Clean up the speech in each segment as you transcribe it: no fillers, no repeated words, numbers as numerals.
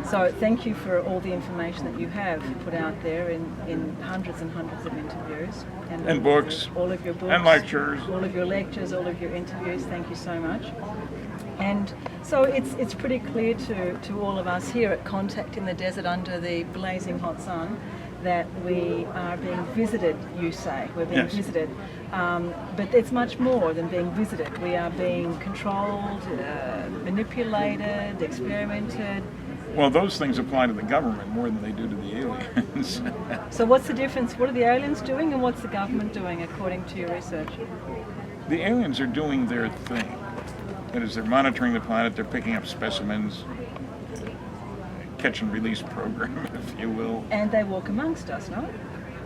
So thank you for all the information that you have put out there in hundreds and hundreds of interviews. And books. All of your books. And lectures. All of your lectures, all of your interviews. Thank you so much. And so it's pretty clear to all of us here at Contact in the Desert under the blazing hot sun that we are being visited, you say. We're being visited. But it's much more than being visited. We are being controlled, manipulated, experimented. Well, those things apply to the government more than they do to the aliens. So what's the difference? What are the aliens doing and what's the government doing according to your research? The aliens are doing their thing. That is, they're monitoring the planet, they're picking up specimens, catch and release program, if you will. And they walk amongst us, no?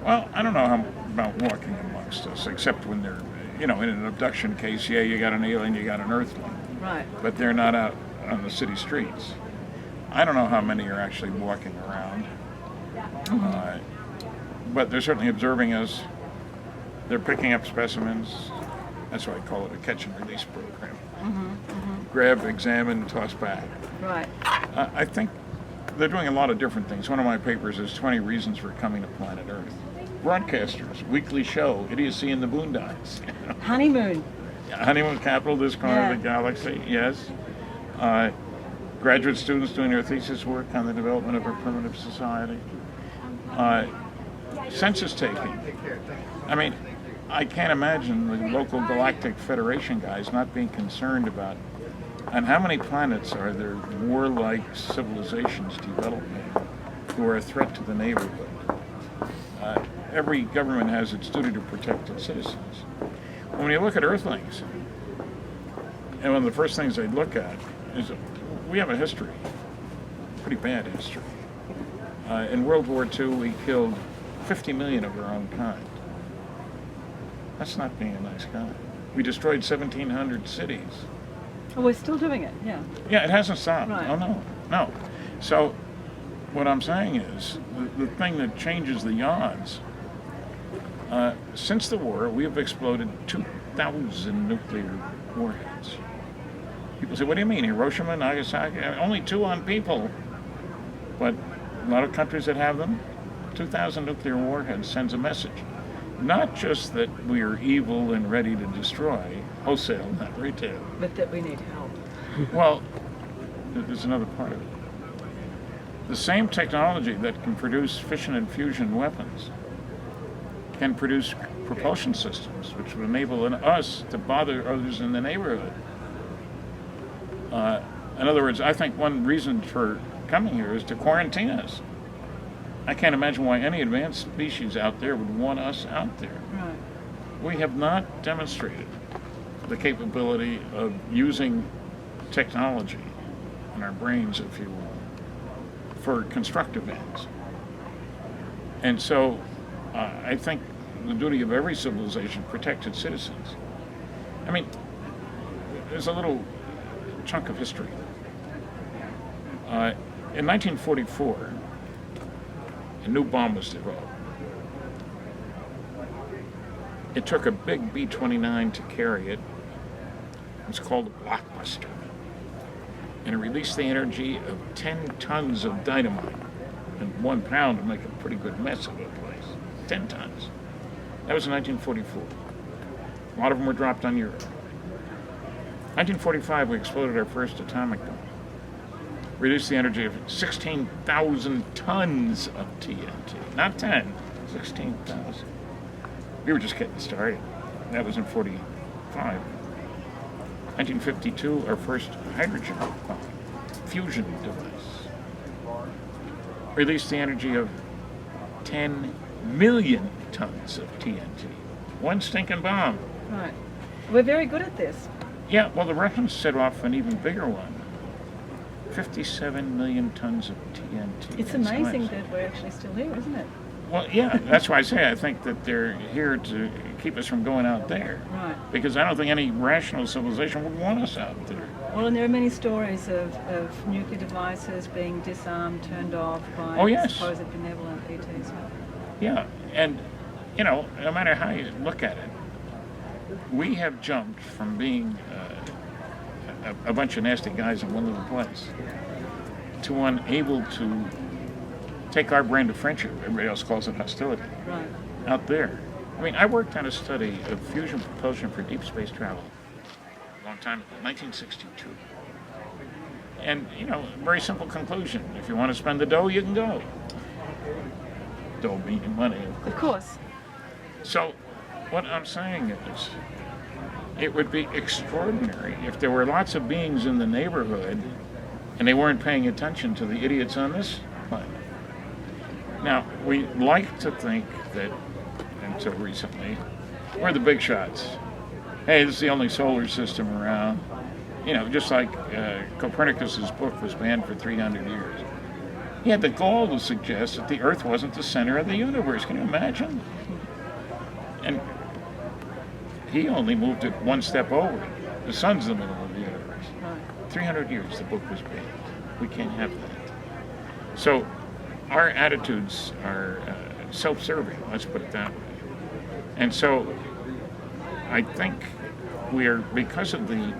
Well, I don't know about walking amongst us, except when they're, in an abduction case, you got an alien, you got an earthling. Right. But they're not out on the city streets. I don't know how many are actually walking around. But they're certainly observing us. They're picking up specimens. That's why I call it a catch and release program. Grab, examine, toss back. Right. I think they're doing a lot of different things. One of my papers is 20 Reasons for Coming to Planet Earth. Broadcasters, weekly show, Idiocy in the Boondocks. Honeymoon. Honeymoon capital, this corner of the galaxy, yes. Graduate students doing their thesis work on the development of a primitive society. Census taking. I mean, I can't imagine the local Galactic Federation guys not being concerned about on how many planets are there warlike civilizations developing who are a threat to the neighborhood. Every government has its duty to protect its citizens. When you look at Earthlings, and one of the first things they look at is we have a history, pretty bad history. In World War II, we killed 50 million of our own kind. That's not being a nice guy. We destroyed 1,700 cities. Oh, we're still doing it, yeah. Yeah, it hasn't stopped. Right. Oh, no. So what I'm saying is, the thing that changes the odds, since the war, we have exploded 2,000 nuclear warheads. People say, what do you mean, Hiroshima, Nagasaki? Only 2 on people. But a lot of countries that have them, 2,000 nuclear warheads sends a message. Not just that we are evil and ready to destroy, wholesale, not retail. But that we need help. Well, there's another part of it. The same technology that can produce fission and fusion weapons can produce propulsion systems, which would enable us to bother others in the neighborhood. In other words, I think one reason for coming here is to quarantine us. I can't imagine why any advanced species out there would want us out there. Right. We have not demonstrated the capability of using technology in our brains, if you will, for constructive ends. And so I think the duty of every civilization protect its citizens. I mean, there's a little chunk of history. In 1944, a new bomb was developed. It took a big B-29 to carry it. It was called a blockbuster. And it released the energy of 10 tons of dynamite. And 1 pound would make a pretty good mess of a place. 10 tons. That was in 1944. A lot of them were dropped on Europe. 1945, we exploded our first atomic bomb. Reduced the energy of 16,000 tons of TNT. Not 10, 16,000. We were just getting started. That was in 45. 1952, our first hydrogen bomb, fusion device. Released the energy of 10 million tons of TNT. 1 stinking bomb. Right. We're very good at this. Yeah, well, the Russians set off an even bigger one. 57 million tons of TNT. It's amazing that we're actually still here, isn't it? Well, yeah, that's why I say I think that they're here to keep us from going out there. Right. Because I don't think any rational civilization would want us out there. Well, and there are many stories of nuclear devices being disarmed, turned off by supposed benevolent ETs. Yeah, and, no matter how you look at it, we have jumped from being a bunch of nasty guys in one little place to unable to take our brand of friendship, everybody else calls it hostility, Right. out there. I mean, I worked on a study of fusion propulsion for deep space travel a long time ago, 1962. And, very simple conclusion. If you want to spend the dough, you can go. Dough meaning money. Of course. So, what I'm saying is, it would be extraordinary if there were lots of beings in the neighborhood and they weren't paying attention to the idiots on this planet. Now, we like to think that, until recently, we're the big shots. Hey, this is the only solar system around. Just like Copernicus's book was banned for 300 years. He had the gall to suggest that the Earth wasn't the center of the universe. Can you imagine? And he only moved it one step over. The sun's the middle of the universe. 300 years the book was banned. We can't have that. So our attitudes are self-serving, let's put it that way. And so I think because of the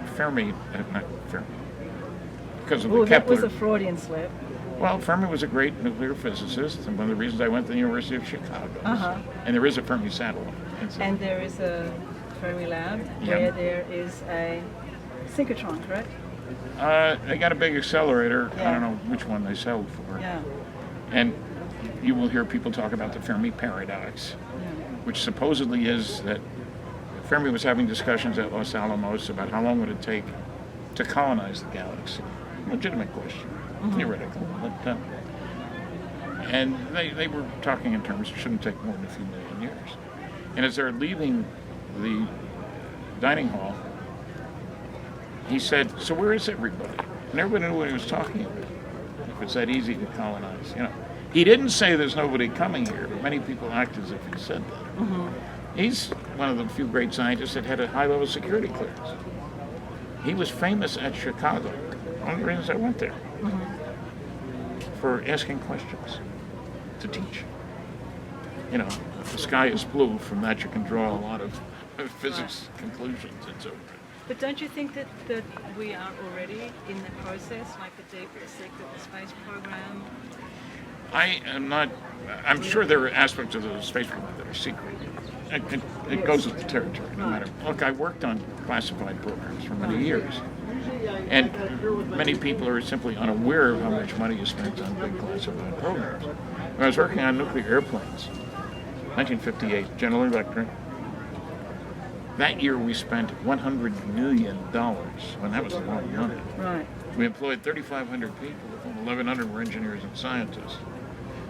because of the Kepler. That was a Freudian slip. Well, Fermi was a great nuclear physicist, and one of the reasons I went to the University of Chicago. And there is a Fermi satellite. And there is a Fermi lab where there is a synchrotron, correct? They got a big accelerator. Yeah. I don't know which one they sell for. Yeah. And you will hear people talk about the Fermi paradox, which supposedly is that Fermi was having discussions at Los Alamos about how long would it take to colonize the galaxy. Legitimate question, theoretical, but and they were talking in terms it shouldn't take more than a few million years. And as they're leaving the dining hall, he said, "So where is everybody?" And everybody knew what he was talking about. If it's that easy to colonize, He didn't say there's nobody coming here, but many people act as if he said that. He's one of the few great scientists that had a high-level security clearance. He was famous at Chicago. One of the reasons I went there. For asking questions, to teach. The sky is blue. From that you can draw a lot of physics conclusions and so forth. But don't you think that we are already in the process, like the secret space program? I am not. I'm sure there are aspects of the space program that are secret. It goes with the territory, no matter. Look, I worked on classified programs for many years, and many people are simply unaware of how much money is spent on big classified programs. When I was working on nuclear airplanes, 1958, General Electric. That year we spent $100 million, when that was a lot of money. Right. We employed 3,500 people, of whom 1,100 were engineers and scientists.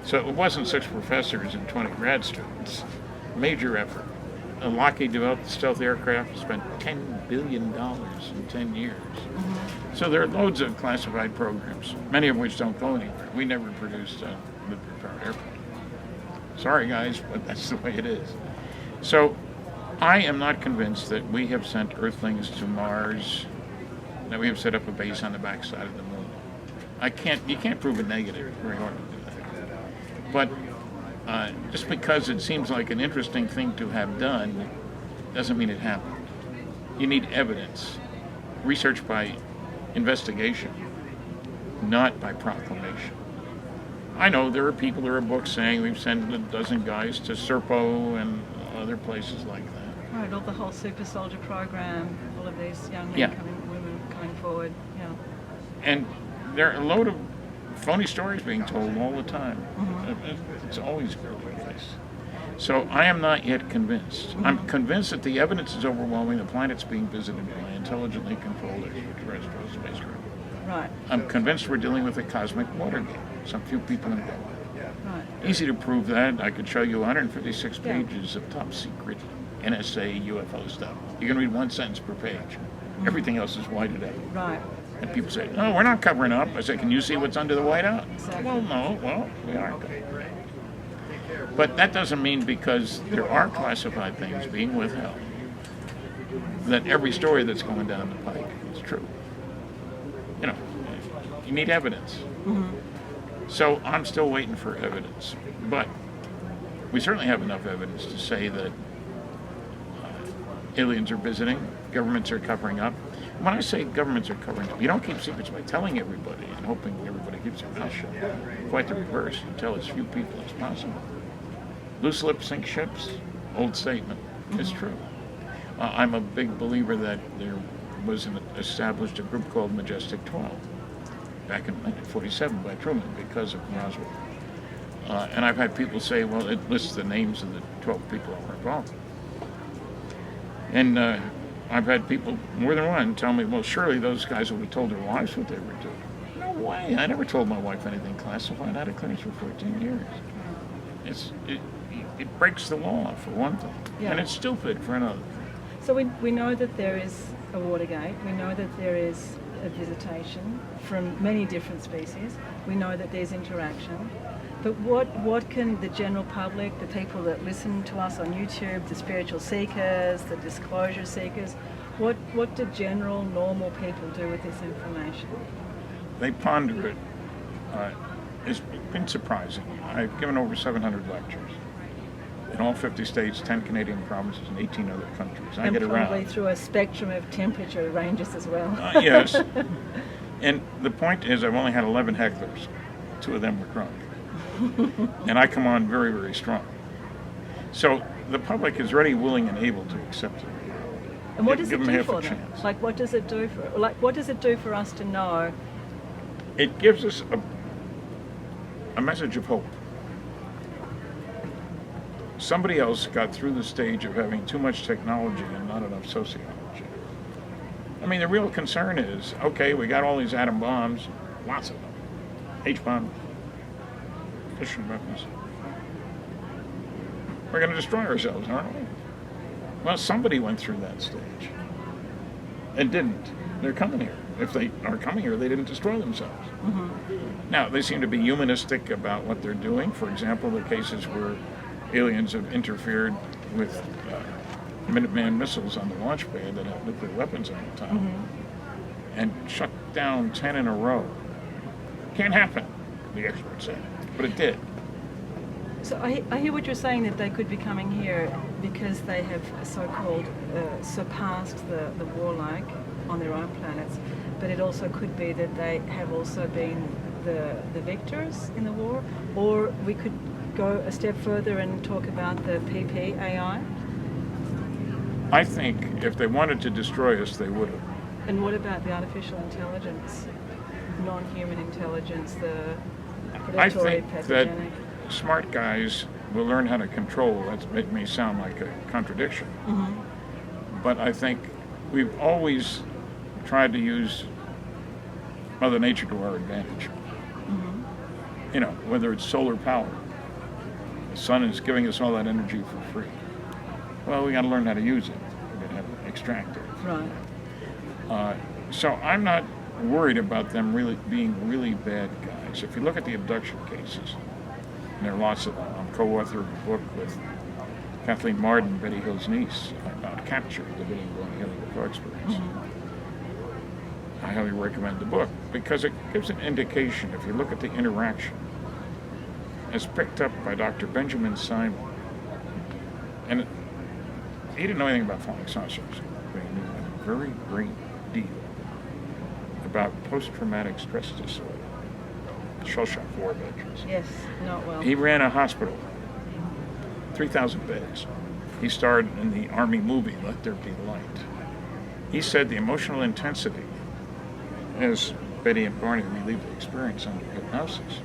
So it wasn't 6 professors and 20 grad students. Major effort. Lockheed developed the stealth aircraft, spent $10 billion in 10 years. So there are loads of classified programs, many of which don't go anywhere. We never produced a nuclear-powered airplane. Sorry, guys, but that's the way it is. So I am not convinced that we have sent Earthlings to Mars, that we have set up a base on the backside of the moon. You can't prove a negative. It's very hard to do that. But just because it seems like an interesting thing to have done doesn't mean it happened. You need evidence. Research by investigation, not by proclamation. I know there are people, there are books saying we've sent a dozen guys to Serpo and other places like that. Right, all the whole super soldier program, all of these young men women coming forward. Yeah. And there are a load of phony stories being told all the time. It's always been the case. So I am not yet convinced. I'm convinced that the evidence is overwhelming. The planet's being visited by intelligently controlled extraterrestrial spacecraft. Right. I'm convinced we're dealing with a cosmic water game. Some few people involved. Right. Easy to prove that. I could show you 156 pages of top secret NSA UFO stuff. You can read one sentence per page. Everything else is whited out. Right. And people say, "Oh, we're not covering up." I say, "Can you see what's under the whiteout?" Exactly. Well, no. Well, we aren't. But that doesn't mean because there are classified things being withheld that every story that's going down the pike is true. You need evidence. So I'm still waiting for evidence. But we certainly have enough evidence to say that aliens are visiting, governments are covering up. When I say governments are covering up, you don't keep secrets by telling everybody and hoping everybody keeps their mouth shut. Quite the reverse. You tell as few people as possible. Loose lips sink ships. Old statement. It's true. I'm a big believer that there was established a group called Majestic 12 back in 1947 by Truman because of Roswell. And I've had people say, well, it lists the names of the 12 people who were involved. And I've had people, more than one, tell me, well, surely those guys would have told their wives what they were doing. No way. I never told my wife anything classified. I had a clearance for 14 years. It breaks the law, for one thing. Yeah. And it's stupid for another. So we know that there is a Watergate. We know that there is a visitation from many different species. We know that there's interaction. But what can the general public, the people that listen to us on YouTube, the spiritual seekers, the disclosure seekers, what do general, normal people do with this information? They ponder it. It's been surprising. I've given over 700 lectures in all 50 states, 10 Canadian provinces, and 18 other countries. I get around. Probably through a spectrum of temperature ranges as well. Yes. And the point is, I've only had 11 hecklers. 2 of them were drunk. And I come on very, very strong. So the public is ready, willing, and able to accept it. And what does it do for them? Like, what does it do for? Like, what does it do for us to know? It gives us a message of hope. Somebody else got through the stage of having too much technology and not enough sociology. I mean, the real concern is, okay, we got all these atom bombs, lots of them, H-bombs, fission weapons. We're going to destroy ourselves, aren't we? Well, somebody went through that stage and didn't. They're coming here. If they are coming here, they didn't destroy themselves. Mm-hmm. Now, they seem to be humanistic about what they're doing. For example, the cases where aliens have interfered with Minuteman missiles on the launch pad that have nuclear weapons on the top, and shut down 10 in a row. Can't happen, the experts say, but it did. So I hear what you're saying, that they could be coming here because they have so-called surpassed the warlike on their own planets, but it also could be that they have also been the victors in the war, or we could go a step further and talk about the PPAI? I think if they wanted to destroy us, they would have. And what about the artificial intelligence, non-human intelligence, the predatory, pathogenic? That smart guys will learn how to control. It may sound like a contradiction, but I think we've always tried to use Mother Nature to our advantage. You know, whether it's solar power. The sun is giving us all that energy for free. Well, we got to learn how to use it. We got to have to extract it. Right. So I'm not worried about them really being really bad guys. If you look at the abduction cases, and there are lots of them. I'm co-author of a book with Kathleen Marden, Betty Hill's niece, about Capture, the William Boone Healing UFO experience. I highly recommend the book because it gives an indication. If you look at the interaction, as picked up by Dr. Benjamin Simon, and he didn't know anything about flying saucers, but he knew a very great deal about post-traumatic stress disorder, shell shock war veterans. Yes, not well. He ran a hospital, 3,000 beds. He starred in the Army movie, Let There Be Light. He said the emotional intensity, as Betty and Barney relieved the experience under hypnosis,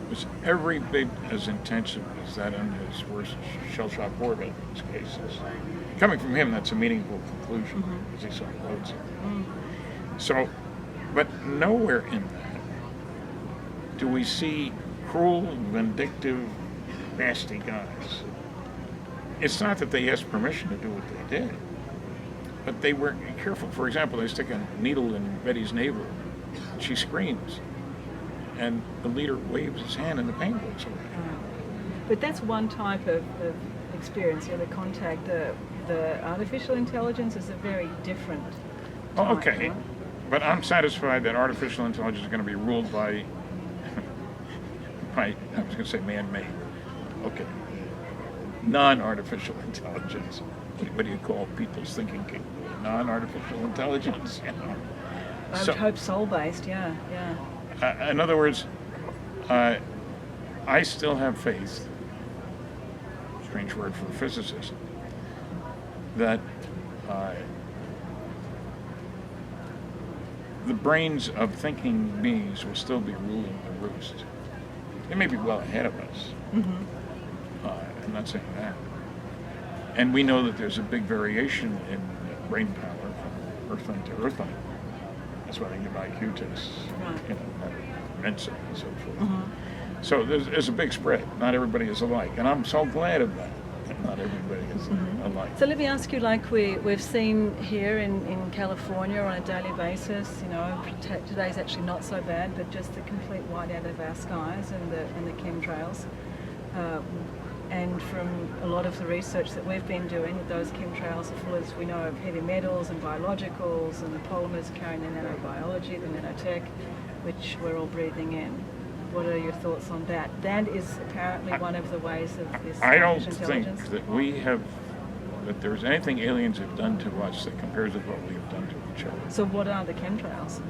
was every bit as intensive as that in his worst shell shock war veterans cases. Coming from him, that's a meaningful conclusion, as he saw the notes. So, but nowhere in that do we see cruel, vindictive, nasty guys. It's not that they asked permission to do what they did, but they were careful. For example, they stick a needle in Betty's navel. She screams, and the leader waves his hand and the pain goes away. But that's one type of experience, the contact. The artificial intelligence is a very different type. Okay, right? But I'm satisfied that artificial intelligence is going to be ruled by, I was going to say man-made. Okay. non-artificial intelligence. What do you call people's thinking capability? Non-artificial intelligence. You know? I would hope soul-based, yeah. In other words, I still have faith, strange word for a physicist, that the brains of thinking beings will still be ruling the roost. They may be well ahead of us. I'm not saying that. And we know that there's a big variation in brain power from earthling to earthling. That's why they give IQ tests, you know, Mensa and so forth. So there's a big spread. Not everybody is alike. And I'm so glad of that. Not everybody is alike. So let me ask you, like we've seen here in California on a daily basis, you know, today's actually not so bad, but just the complete whiteout of our skies and the chemtrails. And from a lot of the research that we've been doing, those chemtrails are full, as we know, of heavy metals and biologicals and the polymers carrying the nanobiology, the nanotech, which we're all breathing in. What are your thoughts on that? That is apparently one of the ways of this I don't intelligence. think that there's anything aliens have done to us that compares with what we have done to each other. So what are the chemtrails?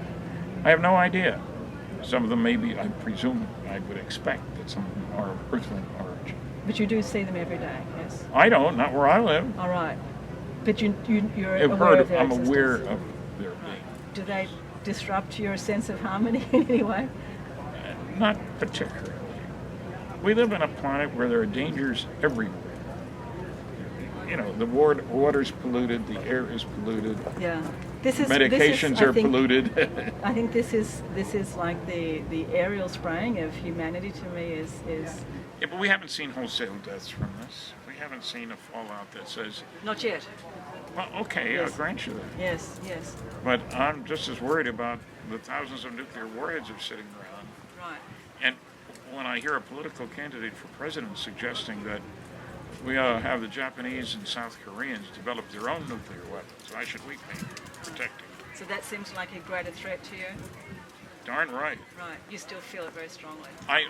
I have no idea. Some of them maybe, I presume, I would expect that some of them are of earthling origin. But you do see them every day, yes? I don't, not where I live. All right. But you're I'm aware of their I'm existence. aware of their being. Do they disrupt your sense of harmony in any way? Not particularly. We live on a planet where there are dangers everywhere. You know, the water's polluted, the air is polluted. Yeah. Medications are polluted. I think this is like the aerial spraying of humanity to me is. Yeah, but we haven't seen wholesale deaths from this. We haven't seen a fallout that says. Not yet. Well, okay, yes. I'll grant you that. Yes. But I'm just as worried about the thousands of nuclear warheads that are sitting around. Right. And when I hear a political candidate for president suggesting that we ought to have the Japanese and South Koreans develop their own nuclear weapons, why should we be protecting them? So that seems like a greater threat to you? Darn right. Right. You still feel it very strongly.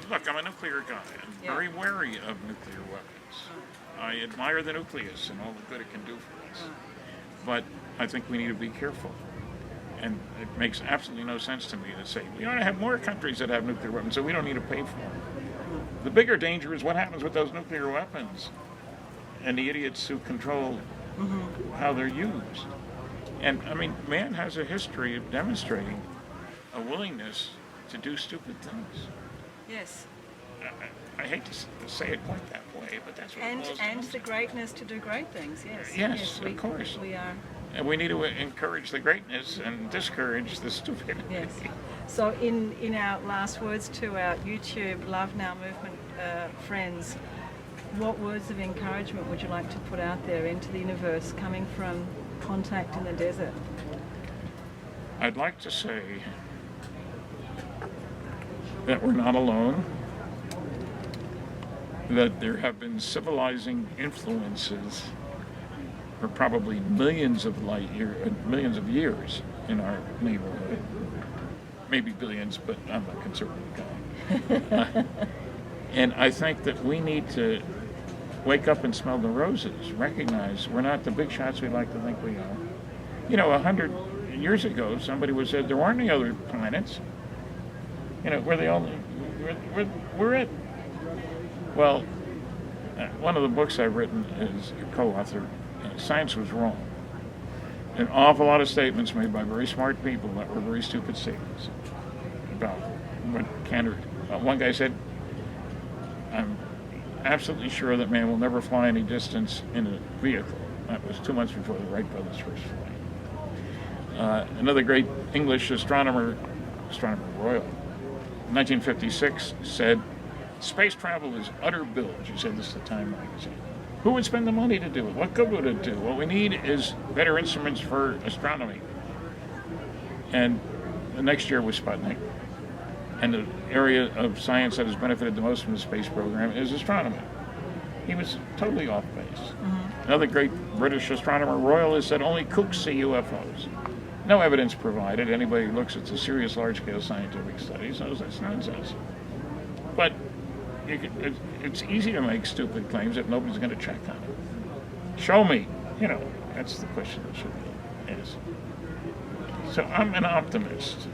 Look, I'm a nuclear guy. I'm very wary of nuclear weapons. I admire the nucleus and all the good it can do for us. But I think we need to be careful. And it makes absolutely no sense to me to say, we ought to have more countries that have nuclear weapons, so we don't need to pay for them. The bigger danger is what happens with those nuclear weapons and the idiots who control how they're used. And, I mean, man has a history of demonstrating a willingness to do stupid things. Yes. I hate to say it quite that way, but that's what it boils down And to. the greatness to do great things, yes. Yes, of course. We are. And we need to encourage the greatness and discourage the stupidity. Yes. So in our last words to our YouTube Love Now movement friends, what words of encouragement would you like to put out there into the universe coming from Contact in the Desert? I'd like to say that we're not alone, that there have been civilizing influences for probably millions of years in our neighborhood. Maybe billions, but I'm a conservative guy. And I think that we need to wake up and smell the roses, recognize we're not the big shots we like to think we are. You know, 100 years ago, somebody would have said there weren't any other planets. You know, we're the only, we're it. Well, one of the books I've written is a co-author. Science was wrong. An awful lot of statements made by very smart people that were very stupid statements about what can. One guy said, "I'm absolutely sure that man will never fly any distance in a vehicle." That was 2 months before the Wright brothers' first flight. Another great English astronomer Royal, in 1956, said, "Space travel is utter bilge." He said this to Time magazine. Who would spend the money to do it? What good would it do? What we need is better instruments for astronomy. And the next year was Sputnik. And the area of science that has benefited the most from the space program is astronomy. He was totally off base. Another great British astronomer, Royal, has said only kooks see UFOs. No evidence provided. Anybody who looks at the serious large-scale scientific studies knows that's nonsense. But it's easy to make stupid claims that nobody's going to check on it. Show me. You know, that's the question that should be asked. So I'm an optimist.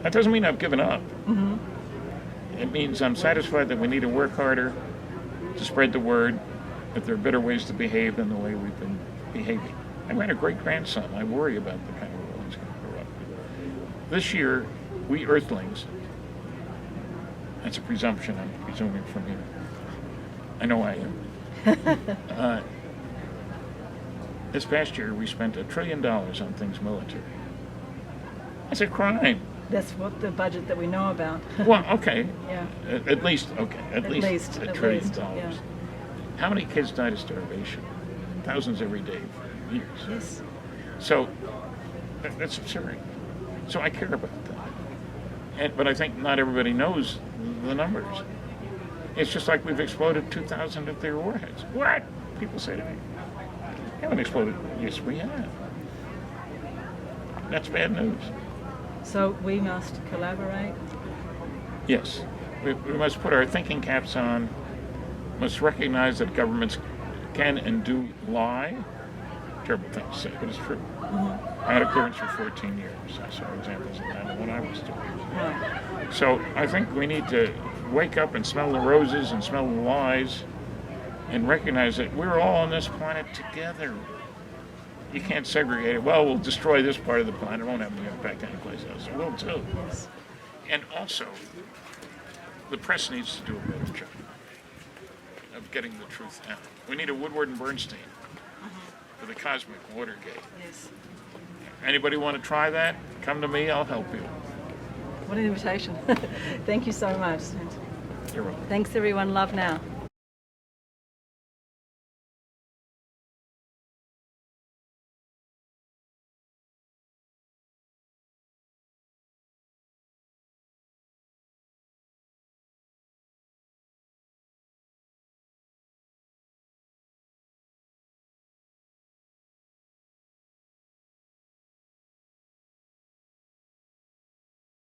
That doesn't mean I've given up. Mm-hmm. It means I'm satisfied that we need to work harder to spread the word that there are better ways to behave than the way we've been behaving. I had a great-grandson. I worry about the kind of world he's going to grow up in. This year, we Earthlings, that's a presumption I'm presuming from you. I know I am. This past year, we spent $1 trillion on things military. That's a crime. That's what the budget that we know about. Well, okay. Yeah. At least $1 trillion. Yeah. How many kids died of starvation? Thousands every day for years. Yes. So that's absurd. So I care about that. But I think not everybody knows the numbers. It's just like we've exploded 2,000 nuclear warheads. What? People say to me. We haven't exploded. Yes, we have. That's bad news. So we must collaborate. Yes. We must put our thinking caps on, must recognize that governments can and do lie. Terrible thing to say, but it's true. Mm-hmm. I had a clearance for 14 years. I saw examples of that when I was doing it. Right. So I think we need to wake up and smell the roses and smell the lies and recognize that we're all on this planet together. You can't segregate it. Well, we'll destroy this part of the planet. It won't have any impact anyplace else. It will too. Yes. And also, the press needs to do a better job of getting the truth out. We need a Woodward and Bernstein for the cosmic Watergate. Yes. Anybody want to try that? Come to me. I'll help you. What an invitation. Thank you so much. You're welcome. Thanks everyone. Love now.